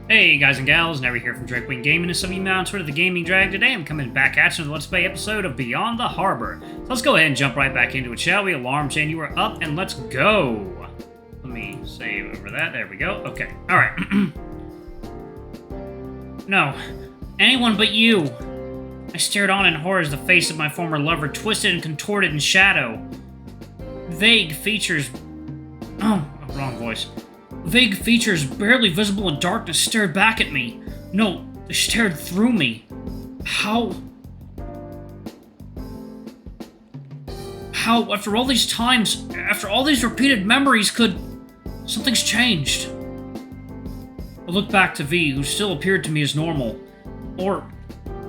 Hey guys and gals, Never here from Drakewing Gaming, and some of you on Twitter, the Gaming Drag. Today I'm coming back at you with a Let's Play episode of Beyond the Harbor. So let's go ahead and jump right back into it, shall we? Alarm chain, you are up, and let's go! Let me save over that, there we go. Okay, alright. No, anyone but you. I stared on in horror as the face of my former lover twisted and contorted in shadow. Vague features... Oh, wrong voice. Vague features, barely visible in darkness, stared back at me. No, they stared through me. How, after all these times, after all these repeated memories, something's changed? I looked back to V, who still appeared to me as normal. Or,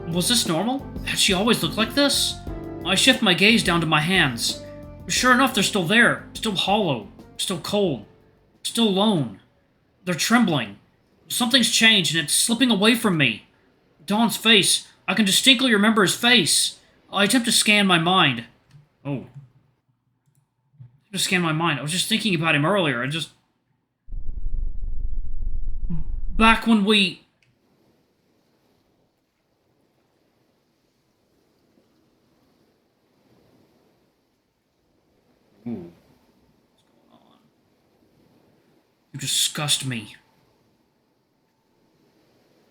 was this normal? Had she always looked like this? I shift my gaze down to my hands. Sure enough, they're still there, still hollow, still cold. Still alone. They're trembling. Something's changed, and it's slipping away from me. Don's face. I can distinctly remember his face. I attempt to scan my mind. Oh. I was just thinking about him earlier. Back when we... Ooh. You disgust me.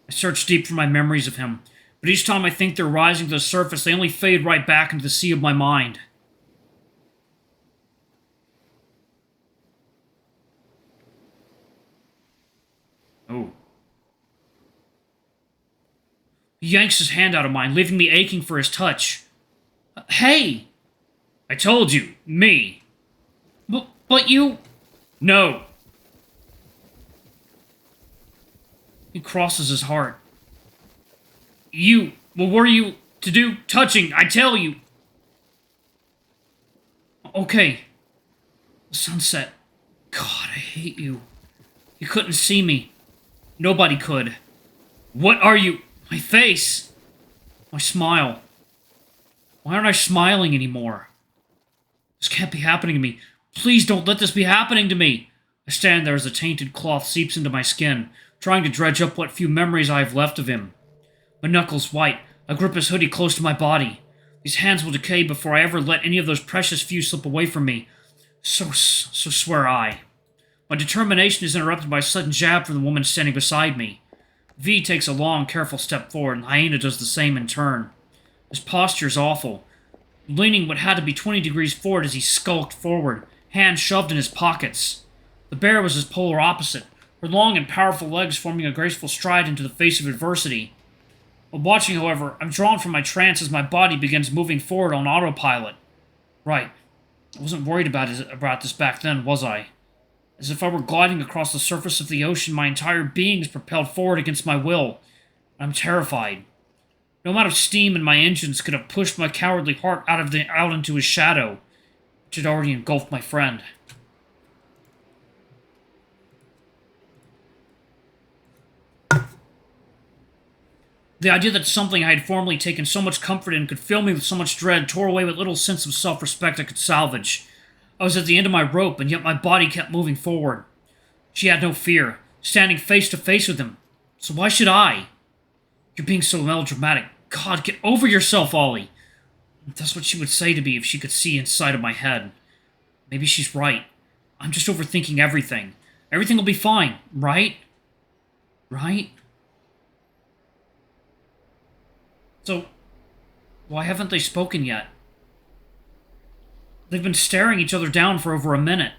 I search deep for my memories of him, but each time I think they're rising to the surface, they only fade right back into the sea of my mind. Oh. He yanks his hand out of mine, leaving me aching for his touch. Hey! I told you, me. But you... No. He crosses his heart. You, what were you to do? Touching, I tell you. Okay. The sunset. God, I hate you. You couldn't see me. Nobody could. What are you? My face. My smile. Why aren't I smiling anymore? This can't be happening to me. Please don't let this be happening to me. I stand there as the tainted cloth seeps into my skin, trying to dredge up what few memories I have left of him. My knuckles white, I grip his hoodie close to my body. These hands will decay before I ever let any of those precious few slip away from me. So swear I. My determination is interrupted by a sudden jab from the woman standing beside me. V takes a long, careful step forward, and Hyena does the same in turn. His posture is awful, leaning what had to be 20 degrees forward as he skulked forward, hands shoved in his pockets. The bear was his polar opposite, her long and powerful legs forming a graceful stride into the face of adversity. While watching, however, I'm drawn from my trance as my body begins moving forward on autopilot. Right. I wasn't worried about this back then, was I? As if I were gliding across the surface of the ocean, my entire being is propelled forward against my will. I'm terrified. No amount of steam in my engines could have pushed my cowardly heart out into his shadow, which had already engulfed my friend. The idea that something I had formerly taken so much comfort in could fill me with so much dread tore away what little sense of self-respect I could salvage. I was at the end of my rope, and yet my body kept moving forward. She had no fear, standing face to face with him. So why should I? You're being so melodramatic. God, get over yourself, Ollie. That's what she would say to me if she could see inside of my head. Maybe she's right. I'm just overthinking everything. Everything will be fine, right? Right? So, why haven't they spoken yet? They've been staring each other down for over a minute.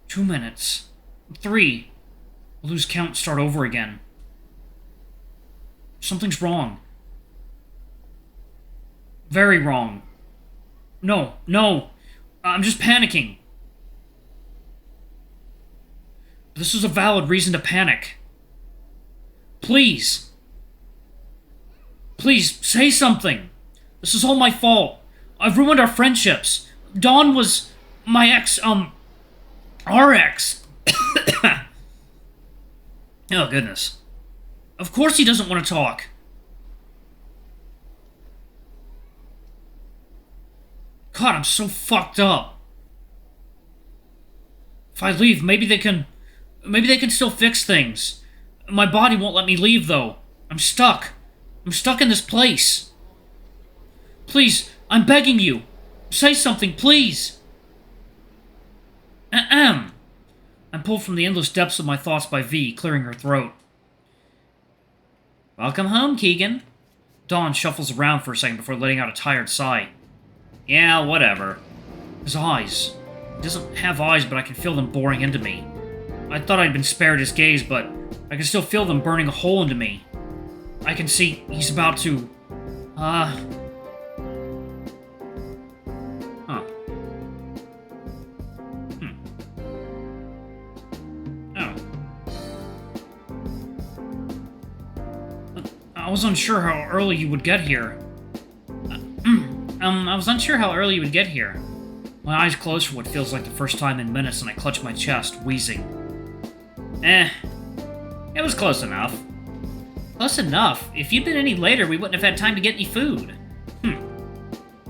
2 minutes. 3. I'll lose count, start over again. Something's wrong. Very wrong. No. I'm just panicking. This is a valid reason to panic. Please. Please, say something. This is all my fault. I've ruined our friendships. Dawn was my ex, our ex. Oh, goodness. Of course he doesn't want to talk. God, I'm so fucked up. If I leave, maybe they can... Maybe they can still fix things. My body won't let me leave, though. I'm stuck. I'm stuck in this place. Please, I'm begging you. Say something, please. Ahem. I'm pulled from the endless depths of my thoughts by V, clearing her throat. Welcome home, Keegan. Dawn shuffles around for a second before letting out a tired sigh. Yeah, whatever. His eyes. He doesn't have eyes, but I can feel them boring into me. I thought I'd been spared his gaze, but I can still feel them burning a hole into me. I can see he's about to... Huh. Oh. I was unsure how early you would get here. I was unsure how early you would get here. My eyes close for what feels like the first time in minutes, and I clutch my chest, wheezing. It was close enough. Close enough? If you'd been any later, we wouldn't have had time to get any food.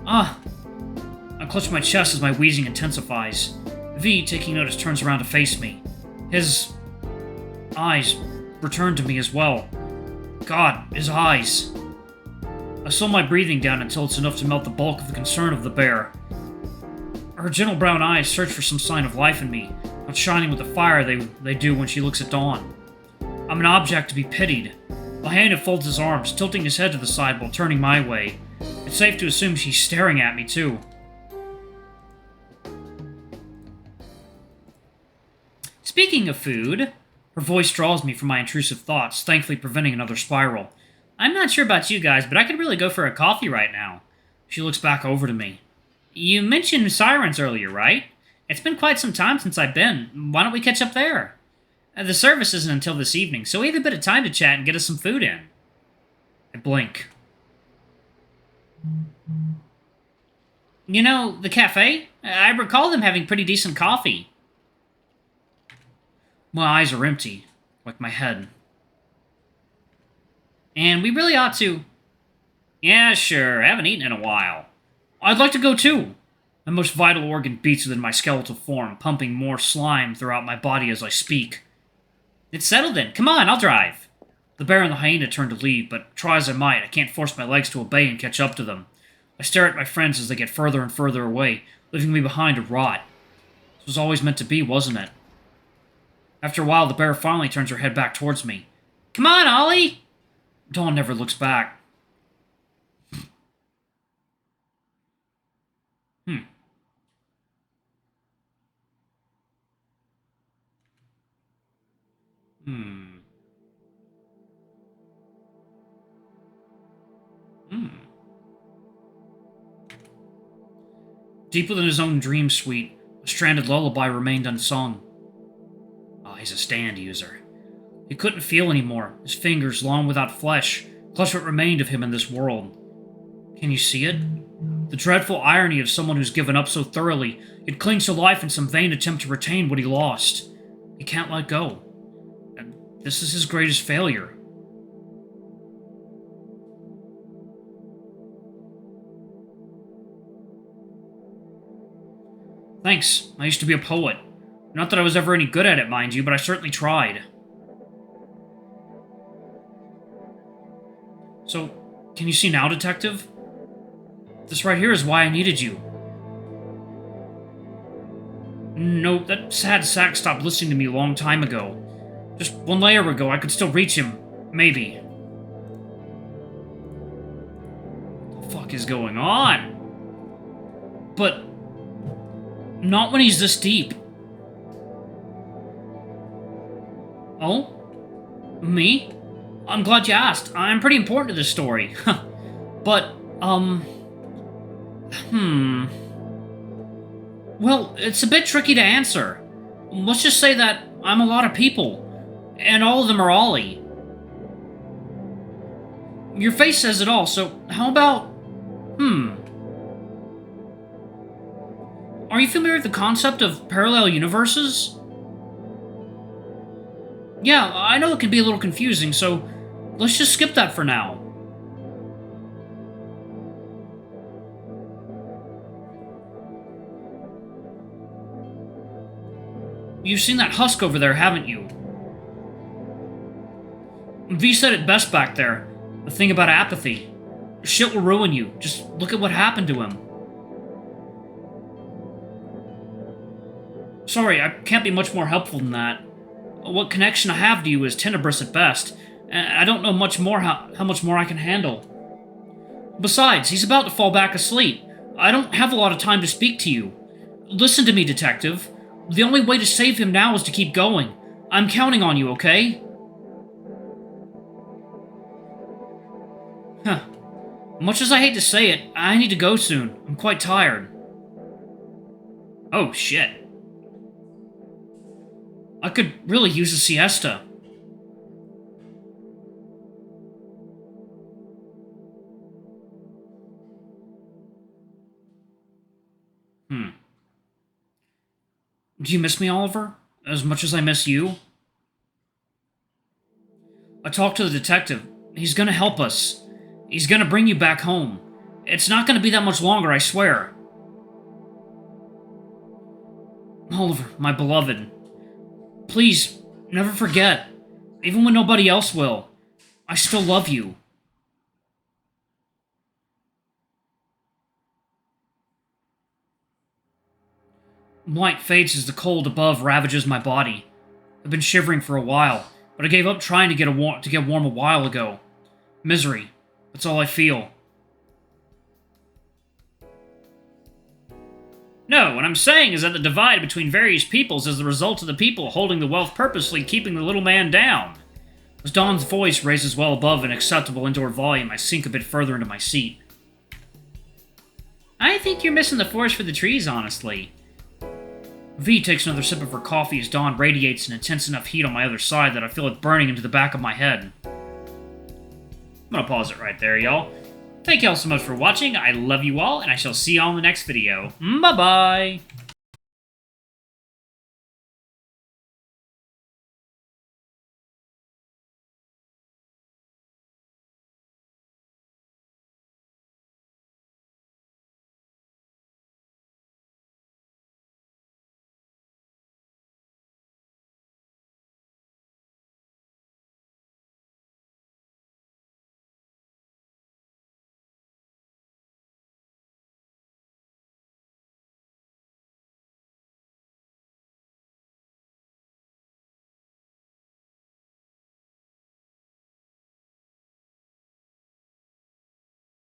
I clutch my chest as my wheezing intensifies. V, taking notice, turns around to face me. His eyes return to me as well. God, his eyes. I slow my breathing down until it's enough to melt the bulk of the concern of the bear. Her gentle brown eyes search for some sign of life in me, not shining with the fire they do when she looks at Dawn. I'm an object to be pitied. Lahaina folds his arms, tilting his head to the side while turning my way. It's safe to assume she's staring at me, too. Speaking of food, her voice draws me from my intrusive thoughts, thankfully preventing another spiral. I'm not sure about you guys, but I could really go for a coffee right now. She looks back over to me. You mentioned Sirens earlier, right? It's been quite some time since I've been. Why don't we catch up there? The service isn't until this evening, so we have a bit of time to chat and get us some food in. I blink. You know, the cafe? I recall them having pretty decent coffee. My eyes are empty, like my head. And we really ought to... Yeah, sure, I haven't eaten in a while. I'd like to go too. My most vital organ beats within my skeletal form, pumping more slime throughout my body as I speak. It's settled then. Come on, I'll drive. The bear and the hyena turn to leave, but try as I might, I can't force my legs to obey and catch up to them. I stare at my friends as they get further and further away, leaving me behind to rot. This was always meant to be, wasn't it? After a while, the bear finally turns her head back towards me. Come on, Ollie! Dawn never looks back. Deep within his own dream suite, a stranded lullaby remained unsung. Oh, he's a stand user. He couldn't feel anymore. His fingers, long without flesh, clutched what remained of him in this world. Can you see it? The dreadful irony of someone who's given up so thoroughly, yet clings to life in some vain attempt to retain what he lost. He can't let go. And this is his greatest failure. Thanks. I used to be a poet. Not that I was ever any good at it, mind you, but I certainly tried. So, can you see now, Detective? This right here is why I needed you. No, that sad sack stopped listening to me a long time ago. Just one layer ago, I could still reach him. Maybe. What the fuck is going on? But... not when he's this deep. Oh? Me? I'm glad you asked. I'm pretty important to this story. But, well, it's a bit tricky to answer. Let's just say that I'm a lot of people, and all of them are Ollie. Your face says it all, so how about... Are you familiar with the concept of parallel universes? Yeah, I know it can be a little confusing, so let's just skip that for now. You've seen that husk over there, haven't you? V said it best back there. The thing about apathy. Shit will ruin you. Just look at what happened to him. Sorry, I can't be much more helpful than that. What connection I have to you is tenebrous at best. And I don't know much more how much more I can handle. Besides, he's about to fall back asleep. I don't have a lot of time to speak to you. Listen to me, Detective. The only way to save him now is to keep going. I'm counting on you, okay? Huh. Much as I hate to say it, I need to go soon. I'm quite tired. Oh, shit. I could really use a siesta. Do you miss me, Oliver? As much as I miss you? I talked to the detective. He's gonna help us. He's gonna bring you back home. It's not gonna be that much longer, I swear. Oliver, my beloved. Please, never forget. Even when nobody else will. I still love you. Light fades as the cold above ravages my body. I've been shivering for a while, but I gave up trying to get warm a while ago. Misery. That's all I feel. No, what I'm saying is that the divide between various peoples is the result of the people holding the wealth purposely keeping the little man down. As Dawn's voice raises well above an acceptable indoor volume, I sink a bit further into my seat. I think you're missing the forest for the trees, honestly. V takes another sip of her coffee as Dawn radiates an intense enough heat on my other side that I feel it burning into the back of my head. I'm gonna pause it right there, y'all. Thank y'all so much for watching. I love you all, and I shall see y'all in the next video. Bye-bye!